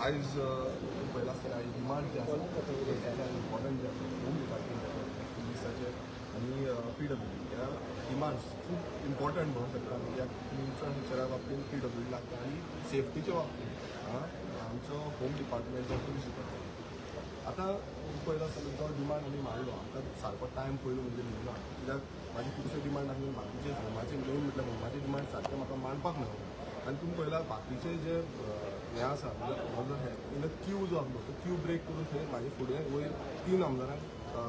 आयज पयला आसतना डिमांड जे आसा त्याच्यात इम्पॉर्टंट जे आसा होम डिपार्टमेंट पुलिसाचे आनी PWD ह्या डिमांड्स खूब इम्पॉर्टंट म्हणून शकता. कित्याक इन्फ्रास्ट्रक्चरा बाबतींत PWD लागता आनी सेफ्टीच्या बाबतींत आमचो होम डिपार्टमेंट जो पुलीस डिपार्टमेंट आतां पयलो आसतना जो डिमांड आमी मांडलो आमकां सारको टायम पयलो म्हणजे मेळना. कित्याक म्हाजे खुबशे डिमांड आसले बाकीचे होमाचे मेन म्हटल्यार होमाचे डिमांड सारके म्हाका मांडपाक मेळना. आनी तुमी पळयला बाकीचे जे हें आसा हो जो हे क्यू जो आसलो तो क्यू ब्रेक करून थंय म्हाजे फुडें वयर 3 आमदारांक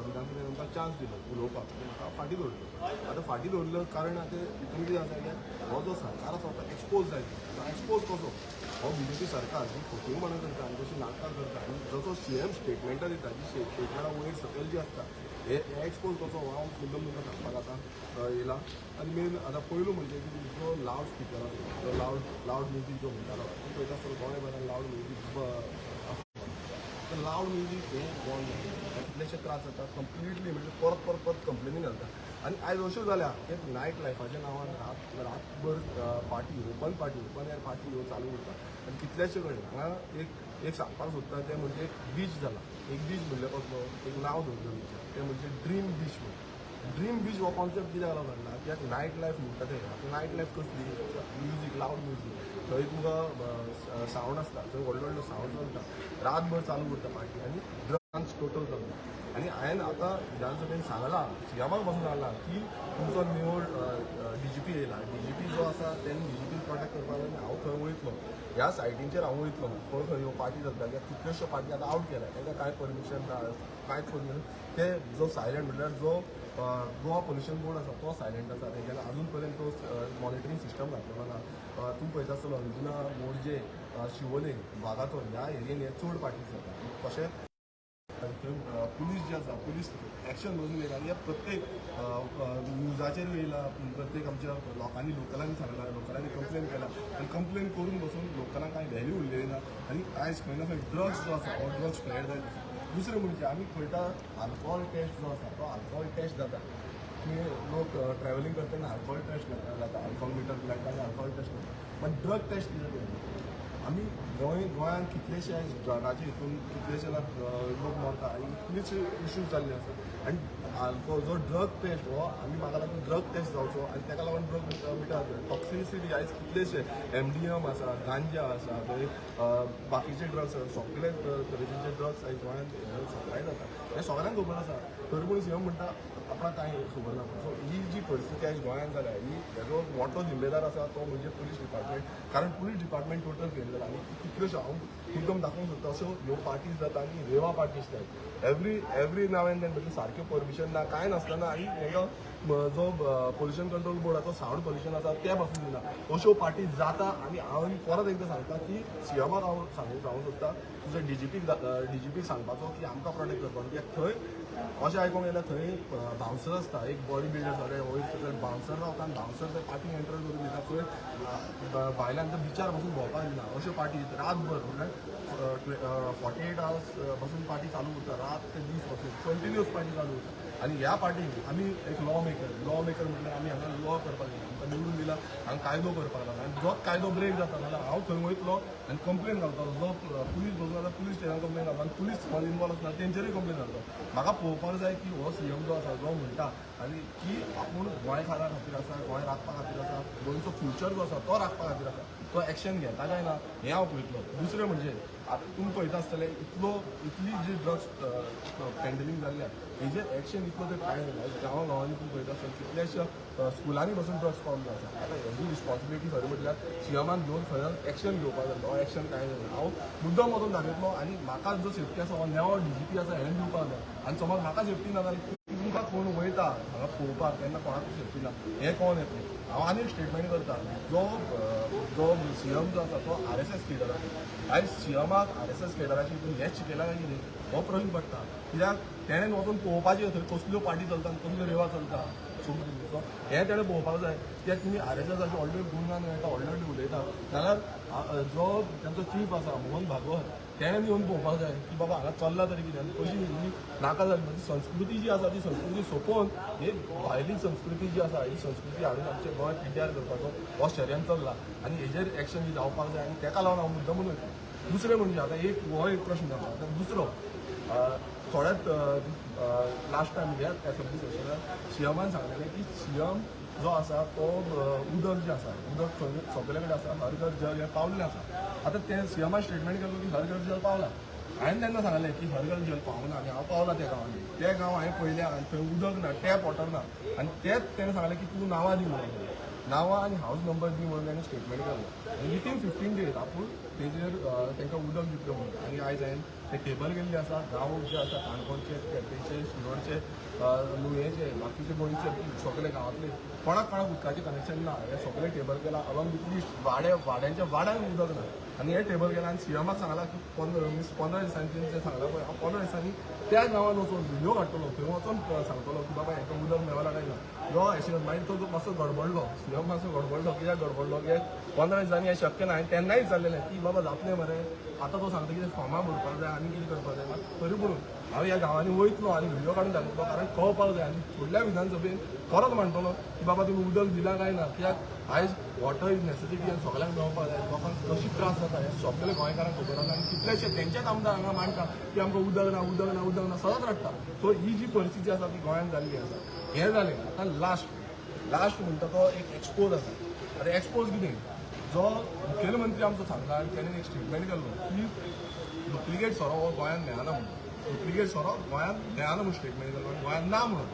विधानसभेन आमकां चान्स दिलो उलोवपाक. म्हाका फाटीं दवरलो. आतां फाटीं दवरलो कारण आतां हितून कितें आसा की हो जो सरकार आसा तो एक्सपोज जायतो. एक्सपोज कसो हो BJP सरकार जी फटींगपणां करता आनी जशी नाटकां करता आनी जसो CM स्टेटमेंटां दिता जी स्टेटमेंटां वयर सकयल जी आसता हे एक्सपोज कसो हो हांव मुद्दम तुमकां सांगपाक आतां येयला. आनी मेन आतां पयलो म्हणजे की जो लावड स्पिकर आसा तो लावड म्युजीक जो म्हणटालो तो पळयता आसतना गोंयभरान लावड म्युजीक लावड म्युजीक हे बंद जाता. कितलेशे त्रास जाता कंप्लिटली म्हणजे परत कंप्लेनी घालता. आनी आयज अश्यो जाल्या एक नायट लायफाच्या नांवान रातभर पार्टी ओपन एअर पार्टी ह्यो चालू उरता. आनी कितलेशे कडेन हांगा एक सांगपाक सोदता तें म्हणजे एक बीच जाला. एक बीच म्हणल्यार कसलो एक नांव धरलो बीच तें म्हणजे ड्रीम बीच म्हणून. ड्रीम बीच हो कॉन्सेप्ट कित्याक लागला घडला कित्याक नायट लायफ म्हणटा तें नायट लायफ कसली म्युजीक लावड म्युजीक थंय तुमकां सावंड आसता थंय व्हडलो सावंड चलता रातभर चालू उरता पार्टी आनी ड्रग्स टोटल चलता. आनी हांवें आतां विधानसभेन सांगलां CMाक पासून सांगलां की तुमचो न्यू DGP येयला. DGP जो आसा तेणी DGP प्रोटेक्ट करपाक जाय हांव थंय वयतलो ह्या सायटींचेर हांव वयतलो खंय खंय ह्यो पार्टी जाता कित्याक कितल्योश्यो पार्टी आतां आउट केल्या तांकां कांय परमिशन कांयच परमिशन ते जो सायलेंट म्हणल्यार जो गोवा पोल्युशन बोर्ड आसा तो सायलेंट आसा. तेंच्यानी अजून पर्यंत तो मॉनिटरींग सिस्टम घातलेलो ना. तुम्ही पळयता आसतलो अंजुना मोरजे शिवोले वागातोर ह्या एरियेन हे चड पार्टीज जाता. तशेंच पुलीस जे आसा पुलीस एक्शन घेवन येयला हे प्रत्येक न्यूजाचेर येयला. प्रत्येक आमच्या लोकलांनी सांगला लोकलांनी कंप्लेन केला आनी कंप्लेन करून बसून लोकलांक कांय व्हॅल्यू उरलेली ना. आनी आयज खंय ना खंय ड्रग्स जो आसा हो ड्रग्स स्प्रेड जायत. दुसरें म्हणजे आमी पळयता आल्कोहॉल टेस्ट जो आसा तो आल्कोहॉल टेस्ट जाता. तुम्ही लोक ट्रॅव्हलिंग करतना आल्कोहॉल टेस्ट जाता आल्कोहॉल मिटर ब्लड आनी आल्कोहॉल टेस्ट जाता. पण ड्रग टेस्ट कितें आमी गोंयान कितलेशे ड्रगाचे हितून कितलेशे लोक मरता आनी इतलेशे इश्यूज जाल्ले आसा. आनी जो ड्रग टेस्ट हो आमी म्हाका लागून ड्रग टेस्ट जावचो आनी ताका लागून ड्रग मिटर टॉक्सिसिटी आयज कितलेशे MDM आसा गांजा आसा थंय बाकीचे ड्रग्स सगळे तरेचे ड्रग्स आयज गोंयांत सप्लाय जाता. हे सगळ्यांक खबर आसा तरी पूण CM म्हणटा आपणाक कांय खबर ना. सो ही जी परिस्थिती आयज गोंयांत जाल्या ही हेजो मोठो जिम्मेदार आसा तो म्हणजे पुलीस डिपार्टमेंट. कारण पुलीस डिपार्टमेंट टोटल फेल जाला आनी कितल्योश्यो हांव मुद्दम दाखोवंक सोदता अश्यो ह्यो पार्टीज जाता आनी रेवा पार्टीज जाय एवरी नाव एंड देन सारकें परमिशन ना कांय नासतना आनी हेजो जो पोल्युशन कंट्रोल बोर्डाचो सावंड पोल्युशन आसा ते पासून दिना. अश्यो पार्टी जाता आनी हांव परत एकदां सांगता की CMाक हांव सांगूंक सोदता तुजो DGP सांगपाचो की आमकां प्रोटेक्ट करपाक. कित्याक थंय अशें आयकूंक येयला थंय बाउन्सर आसता एक बॉडी बिल्डर सगळे वयर सकयल बाउन्सर रावता आनी बाउन्सर ते पार्टी एंटर करून दिता. थंय भायल्यान बिचार पासून भोंवपाक दिना. अश्यो पार्टी रातभर म्हळ्यार 48 आवर्स पासून पार्टी चालू उरता रात ते दीस पासून कंटिन्युअस पार्टी चालू उरता. आनी ह्या पार्टीक आमी एक लॉ मेकर म्हटल्यार आमी हांगा लॉ करपाक जाय. आमकां निवडून दिला हांगा कायदो करपाक लागला आनी जो कायदो ब्रेक जाता जाल्यार हांव थंय वयतलो आनी कंप्लेन घालतलो. जो पुलीस बसून आतां पुलीस स्टेशनार कंप्लेन घालता आनी पुलीस समज इनवॉल्व आसना तेंचेरूय कंप्लेन घालता. म्हाका पळोवपाक जाय की हो CM जो आसा जो म्हणटा आनी की आपूण गोंय खातीर आसा गोंय राखपा खातीर आसा गोंयचो फ्युचर जो आसा तो राखपा खातीर आसा तो एक्शन घेता काय ना हें हांव पळयतलो. दुसरें म्हणजे आतां तुमी पळयता आसतले इतली जी ड्रग्स हँडलिंग जाल्ल्या हेजेर एक्शन इतलो ते कांय ना. गांवांनी तुमी पळयता आसतले कितल्याश्या स्कुलांनी पासून ड्रग्स प्रॉब्लम आसा. आतां हेजी रिस्पॉन्सिबिलिटी खरें म्हटल्यार CMान घेवन खरें एक्शन घेवपाक जाय. हो एक्शन कांय जायना. हांव मुद्दम वचून दाखयतलो आनी म्हाका जो सेफ्टी आसा हो नवो DGP आसा हें दिवपाक जाय. आनी समज म्हाका सेफ्टी ना जाल्यार तुमकां कोण वयता हांगा पळोवपाक तेन्ना कोणाक सेफ्टी ना हें कोण येतलें. हांव आनी एक स्टेटमेंट करता जो CM जो आसा तो RSS लिडर आसा. आयज CMाक RSS लिडराची हितून हेंच शिकयलां काय कितें हो प्रश्न पडटा. कित्याक तेणेन वचून पळोवपाचें थंय कसल्यो पार्टी चलता कसल्यो रेवा चलता सूट दिल्ली. सो हें तेणें पळोवपाक जाय. कित्याक तुमी RSSाची ऑलरेडी गुणगान ऑलरेडी उलयता जाल्यार जो तांचो चीफ आसा मोहन भागवत तेणें येवन पळोवपाक जाय की बाबा हांगा चल्ला तरी कितें कशी ही नाका जाली म्हणजे संस्कृती जी आसा ती संस्कृती सोंपोवन ही भायली संस्कृती जी आसा ही संस्कृती हाडून आमचें गोंय पिड्ड्यार करपाचो हो षडयंत्र चल्ला आनी हेजेर एक्शन ही जावपाक जाय आनी तेका लागून हांव मुद्दमून वयता. दुसरें म्हणजे आतां हो एक प्रश्न जाता. आतां दुसरो थोड्याच लास्ट टायम ह्या असेंब्ली सेशनार सीएमान सांगलेलें की सीएम जो आसा तो उदक जें आसा उदक सगळे कडेन आसा हर घर जल हें पावल्लें आसा. आतां तें सीएमान स्टेटमेंट केल्लो की हर घर जल पावला. हांवें तेन्ना सांगलें की हर घर जल पावना आनी हांव पावला त्या गांवांनी. ते गांव हांवें पळयल्या आनी थंय उदक ना टॅप वॉटर ना आनी तेच तेणें सांगलें की तूं नांवां दी म्हणून नांवां आनी हावज नंबर दी म्हणून ताणें स्टेटमेंट केल्लो. आनी विथीन 15 days आपूण तेजेर तांकां उदक दितलें म्हणून. आनी आयज हांवें ते टेबल केल्ली आसा गांव जे आसा काणकोणचे पेडणेचे शिरोडचे नुयेचे बाकीचे गोंयचे सगळे गांवांतले कोणाक उदकाचें कनेक्शन ना हे सगळे टेबल केला अलॉंग विथ लिस्ट वाड्यांच्या वाड्यान उदक ना आनी हे टेबल केला आनी सीएमाक सांगला की 15 दिसांनी ते सांगला पळय हांव 15 दिसांनी त्या गांवांत वचून व्हिडिओ काडटलो थंय वचून सांगतलो की बाबा हांकां उदक मेळना काय ना. ह्यो एशियन मागीर तो मातसो गडबडलो सीएम मातसो गडबडलो कित्याक गडबडलो कित्याक 15 दिसांनी हें शक्य ना. हांवें तेन्नाय विचारलेलें की बाबा जातलें मरे आतां तो सांगता कितें फॉर्मां भरपाक जाय आनी कितें करपाक जाय मात तरी पूण हांव ह्या गांवांनी वयतलो आनी व्हिडिओ काडून दाखयतलो कारण कळपाक जाय आनी फुडल्या विधानसभेन परत म्हणटलो की बाबा तुमी उदक दिला काय ना. कित्याक आयज वॉटर इज नेसेसिटी आनी सगळ्यांक मेळपाक जाय. लोकांक कशी त्रास जाता हे सगळे गोंयकारांक खबर आसा आनी कितलेशे तेंचेच आमदार हांगा मांडटा की आमकां उदक ना उदक ना उदक ना सदांच रडटा. सो ही जी परिस्थिती आसा ती गोंयांत जाल्ली आसा. हें जालें आतां लास्ट म्हणटा तो एक एक्सपोज आसा. आतां एक्सपोज कितें जो मुखेलमंत्री आमचो सांगला आनी तेणें एक स्टेटमेंट केल्लो की डुप्लिकेट सोरो हो गोंयांत मेळना म्हणून. डुप्लिकेट सोरो गोंयांत मेळना म्हणून स्टेटमेंट केल्लो आनी गोंयांत ना म्हणून.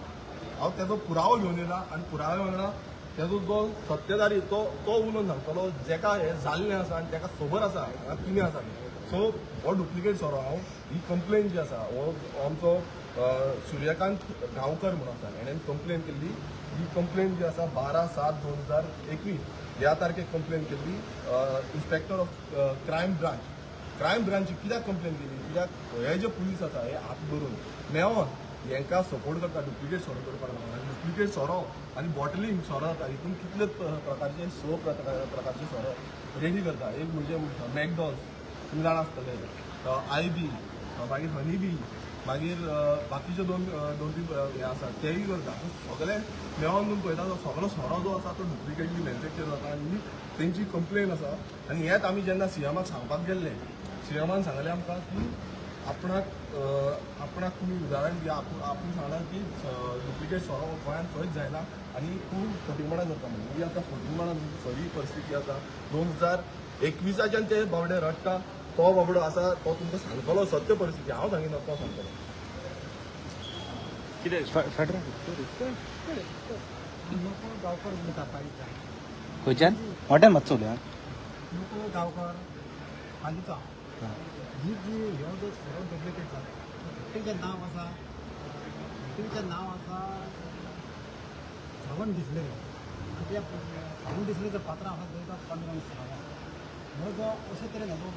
हांव तेजो पुरावो घेवन येयला आनी पुरावे वांगडा तेजो जो सत्यधारी तो उलोवन सांगतलो जेका हें जाल्लें आसा आनी तेका खबर आसा कितें आसा तें. सो हो डुप्लिकेट सोरो हांव ही कंप्लेन जी आसा हो आमचो सूर्यकांत गांवकर म्हणून आसा हेणेन कंप्लेन केल्ली. ही कंप्लेन जी आसा 12/7/2021 ह्या तारखेक कंप्लेन केल्ली इन्स्पेक्टर ऑफ क्रायम ब्रांच कित्याक कंप्लेन केली कित्याक हे जे पुलीस आसा हे हात धरून मेळोन हांकां सपोर्ट करता डुप्लिकेट सोरो करपाक लागून. डुप्लिकेट सोरो आनी बॉटलींग सोरो जाता हितून कितले प्रकारचे 6 प्रकारचे सोरो रेडी करता. एक म्हणजे मॅकडॉल्स तुमी जाणा आसतले IB मागीर हनी मागीर बाकीचे दोन तीन हे आसा तेय करता. सगळे मेळोन तुमी पळयता तो सगळो सोरो जो आसा तो डुप्लिकेटली मॅन्युफॅक्चर जाता आनी तेंची कंप्लेन आसा. आनी हेच आमी जेन्ना सीएमाक सांगपाक गेल्ले सीएमान सांगलें आमकां की आपणाक तुमी उदाहरण दिया आपूण सांगला की डुप्लिकेट सोरो गोंयांत खंयच जायना आनी खूब फटींगपणां करता म्हणून. ही आतां फटींगपणां खरी परिस्थिती आसा. 2021 ते बावडे रडटा तो बाबडो आसा तो तुमकां सांगतलो सत्य परिस्थिती हांव सांगिना तो सांगतलो. कितें गांवकर उलयता पाळीचा खंयच्यान मोठ्यान मातसो उलय. नको गांवकर पालिका ही जी ह्यो जो सोरो डुप्लिकेट जाता तेंचें नांव आसा सावंत डिसलेरी आनी त्या सावंत डिसलेरीचो पात्रां आसा 2015 सालान हो जो अशे तरेन हेजो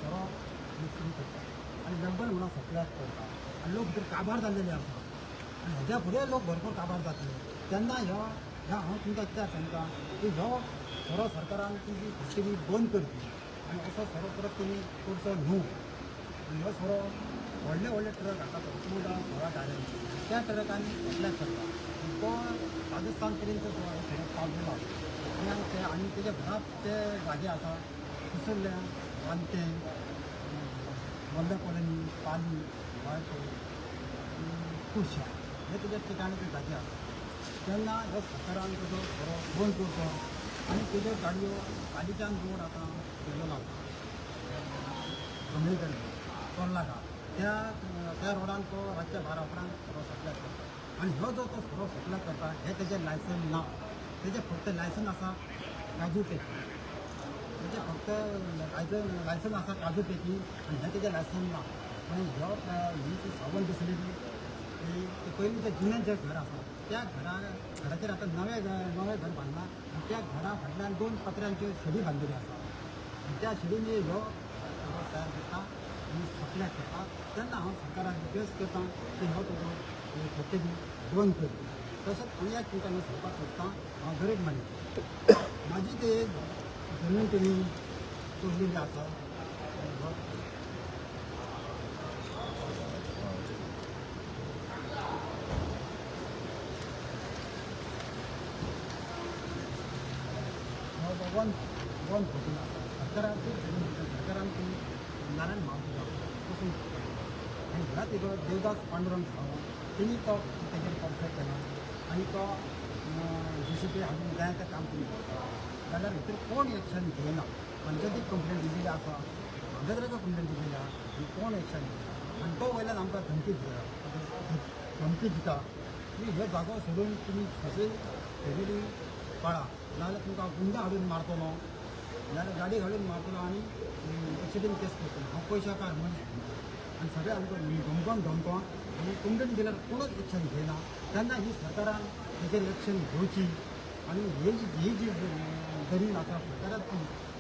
सोरो सुरू करता आनी लग्न म्हणून सप्लाय करता आनी लोक भितर काबार जाल्लेले आसा आनी हेज्या फुडें लोक भरपूर काबार जातले तेन्ना ह्या हांव तुमकां कित्याक सांगता की ह्यो सोरो सरकारान तुजी फॅक्टरी बंद करची आनी असो सोरो परत तुमी करचो न्हू. आनी हो सोरो व्हडले ट्रक हाडटा पळय 16 टायरांचे त्या ट्रकांनी सप्लाय करता आनी तो राजस्थान पर्यंत हो सोरो पावलेलो आसा. आनी तेजे घरात ते जागे आसा कुसरल्या वांते मोल्ल्या कॉलनी पाली वाळपय कुर्शा हे तेजे ठिकाणी ते जागे आसा. तेन्ना ह्यो सरकारान तेजो सोरो बंद करचो आनी तेज्यो गाडयो कालिचान रोड आतां केल्लो आसा कडेन तोरलागा त्या रोडान तो रातच्या 12 उपरांत सोरो सप्लाय करता आनी ह्यो जो तो सोरो सप्लाय करता हे तेजें लायसन ना. तेजें फक्त लायसन आसा काजू पेकी तेजें फक्त लायसन आसा काजू पेकी आनी हें तेजें लायसन ना. आनी ह्यो ही जी सावंत डिसलेरी ते पयलीं जें जुनें जें घर आसा त्या घराचेर आतां नवें घर बांदलां आनी त्या घरा फाटल्यान 2 पत्र्यांच्यो शेडी बांदिल्ल्यो आसा. त्या शेडींनी ह्यो तयार करता आनी सप्लाय करता. तेन्ना हांव सरकाराक रिक्वेस्ट करता की हो तुजो फॅक्टरी बंद कर तसंच कोणीच तुमका न सांगपाक सोदता हांव गरीब मनीस माझी ते जमीन तुमी सोडलेली आसा वन वन फोटून आसा सरकारान तुम्ही नारायण मावजीला पसून आणि घरात एक देवदास पांडुरंग सावंत तेणी तो तेजेर कॉन्ट्रॅक्ट केला आणि तो JCP हाडून जाय तें काम करून करता जाल्यार भितर कोण एक्शन घेयना पंचायतीक कंप्लेंट दिल्ली आसा मागेद्राका कंप्लेंट दिल्ली आसा आनी कोण एक्शन घेयना आनी तो वयल्यान आमकां धमकी दिता की हे जागो सोडून तुमी सगळी फॅमिली पळा नाजाल्यार तुमकां गुंड हाडून मारतलो नाजाल्यार गाडी हाडून मारतलो आनी एक्सिडेंट केस करतलो हांव पयशाकार मनीस आनी सगळे आमकां धमकोन आनी कंप्लेंट दिल्यार कोणूच एक्शन घेयना तेन्ना ही सरकारान हेजेर एक्शन घेवची आनी ही जी जमीन आसा सरकारान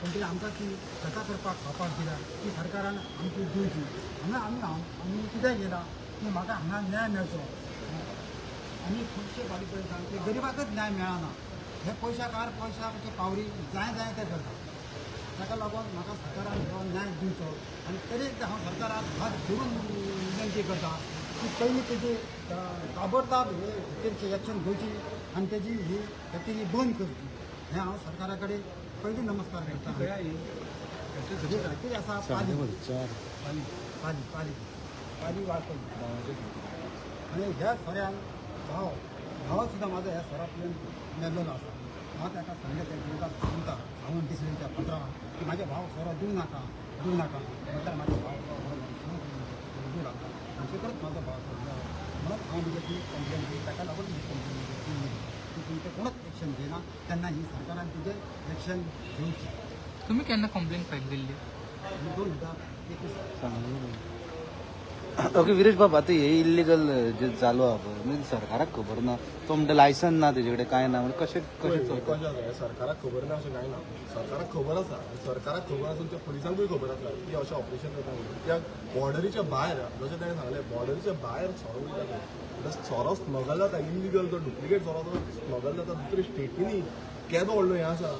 कंट्री आमकां ती शेतां करपाक खावपाक दिल्या ती सरकारान आमची दिवची हांगा आमी कितें केलां की म्हाका हांगा न्याय मेळचो आनी खुबशे फावटी पळयता की गरिबाकच न्याय मेळना हे पयशाचे पावरी जाय ते करता ताका लागून म्हाका सरकारान हो न्याय दिवचो आनी तरी हांव सरकाराक हात जोडून विनंती करता की पयलीं तेजी ताबडतोब हे खातीरची एक्शन घेवची आनी तेजी ही फॅक्टरी बंद करची हें हांव सरकारा कडेन पयलीं नमस्कार करता फॅक्टरी आसा पाली वाळपय आनी ह्या सोऱ्यान भाव सुद्दां म्हाजो ह्या सोरांतल्यान मेल्लेलो आसा हांव ताका सांगले ते सांगता सावंत डिसलेच्या पत्रान की म्हाजे भाव सोरो दिवं नाका म्हटल्यार म्हाजे भाव दिवं नाका आनी तेकच म्हाजो भाव सोडलो म्हणून हांव म्हणजे ती कंप्लेन दिली ताका लागून ही कंप्लेन दिली की तुमचें कोणूच एक्शन घेयना तेन्ना ही सरकारान तिजें एक्शन घेवची तुम्ही केन्ना complaint file Delhi 2021 okay Viresh बाबा आता हे इल्लिगल जे चालू आहा पळय म्हणजे सरकाराक खबर ना तो म्हणटा लायसन ना तेजे कडेन काय ना म्हणजे कशें कशें सरकाराक खबर ना अशें कांय ना सरकाराक खबर आसा सरकाराक खबर आसून त्या पुलिसांकूय खबर आसा की अशें ऑपरेशन करता म्हणून कित्याक बॉर्डरीच्या भायर जशें ताणें सांगलें बॉर्डरीच्या भायर सोरो वयता सोरो स्मगल जाता इल्लिगल तो डुप्लिकेट सोरो तो स्मगल जाता दुसऱ्या स्टेटींनी केदो व्हडलो हें आसा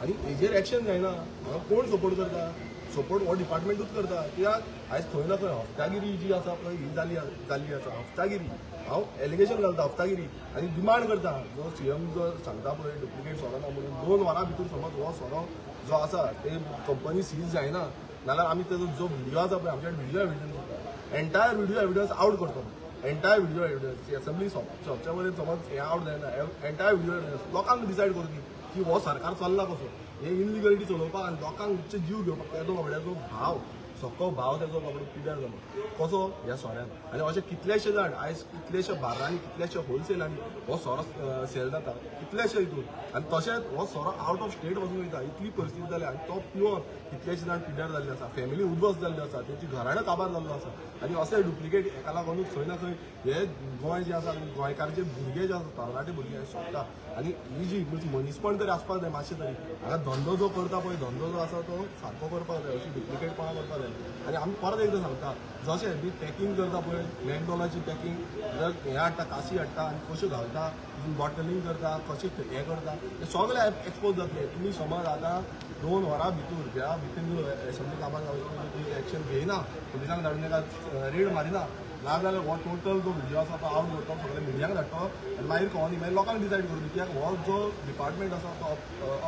आनी हेजेर एक्शन जायना हांगा कोण सपोर्ट करता सपोर्ट हो डिपार्टमेंटूच करता कित्याक आयज खंय ना खंय हफ्तागिरी जी आसा पळय ही जाल्ली आसा हफ्तागिरी हांव एलिगेशन घालता हफ्तागिरी आनी डिमांड करता जो CM जो सांगता पळय डुप्लिकेट सोरो ना म्हणून 2 वरां भितर समज हो सोरो जो आसा ते कंपनी सीज जायना नाल्यार आमी तेजो जो व्हिडिओ आसा पळय आमच्या video evidence entire video evidence out करता एंटायर व्हिडिओ एविडन्स एसेंब्ली शॉपच्या वयर समज हें आउट जायना एंटायर व्हिडिओ एविडन्स लोकांक डिसायड करची की हो सरकार चल्ला कसो हे इनलिगलिटी चलोवपाक आनी लोकांचे जीव घेवपाक तेजो बाबड्याचो भाव सक्को भाव तेजो बाबडो पिड्यार जालो कसो ह्या सोऱ्यान आनी अशे कितलेशे जाण आयज कितलेशे बार्रांनी कितलेशे होलसेलांनी हो सोरो सेल जाता कितलेशे हितून आनी तशेंच हो सोरो आउट ऑफ स्टेट वचून वयता इतली परिस्थिती जाली आनी तो प्युअर कितलेशे जाण पिड्यार जाल्ले आसा फॅमिली उद्ध्वस्त जाल्ले आसा तेंची घराणें काबार जाल्लो आसा आनी अशें डुप्लिकेट हेका लागूनूच खंय ना खंय हे गोंय जे आसा गोंयकारचे भुरगे जे आसा तरणाटे भुरगे सोडटा आनी ही जी मनीसपण तरी आसपाक जाय मातशें तरी हांगा धंदो जो करता पळय धंदो जो आसा तो सारको करपाक जाय अशी डुप्लिकेटपणां करपाक जाय आनी आमी परत एकदां सांगता जशें बी पॅकींग करता पळय मॅकडॉनल्डची पॅकींग जर हें हाडटा काशी हाडटा आनी कश्यो घालता बॉटलिंग करता कशें हें करता हें सगळें एक्सपोज जातलें तुमी समज आतां 2 वरां भितर ह्या भितर एसेंब्ली कामाक तुमी एक्शन घेयना पुलिसांक धाडून एका रेड मारिना नाजाल्यार हो टोटल जो व्हिडिओ आसा तो आवट करतो सगळे मिडियाक धाडटो आनी मागीर कळोनी मागीर लोकांक डिसायड करूं कित्याक हो जो डिपार्टमेंट आसा तो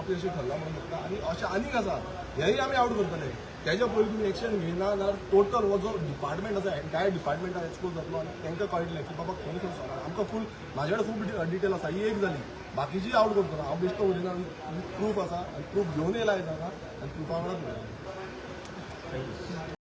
अपयशी ठरला म्हणून शकता आनी अशें आनीक आसा हेंय आमी आवट करतले तेज्या पयलीं तुमी एक्शन घेयना जाल्यार टोटल हो जो डिपार्टमेंट आसा एंटायर डिपार्टमेंटाक एक्सपोज जातलो आनी तांकां कळटलें की बाबा खंय खंय सोरा आमकां फूल म्हाजे कडेन खूब डिटेल आसा ही एक जाली बाकीची आवट करतलो हांव बेश्टो उलयना प्रूफ आसा आनी प्रूफ घेवन येयला हांगा आनी प्रुफा वांगडाच उलयता थँक्यू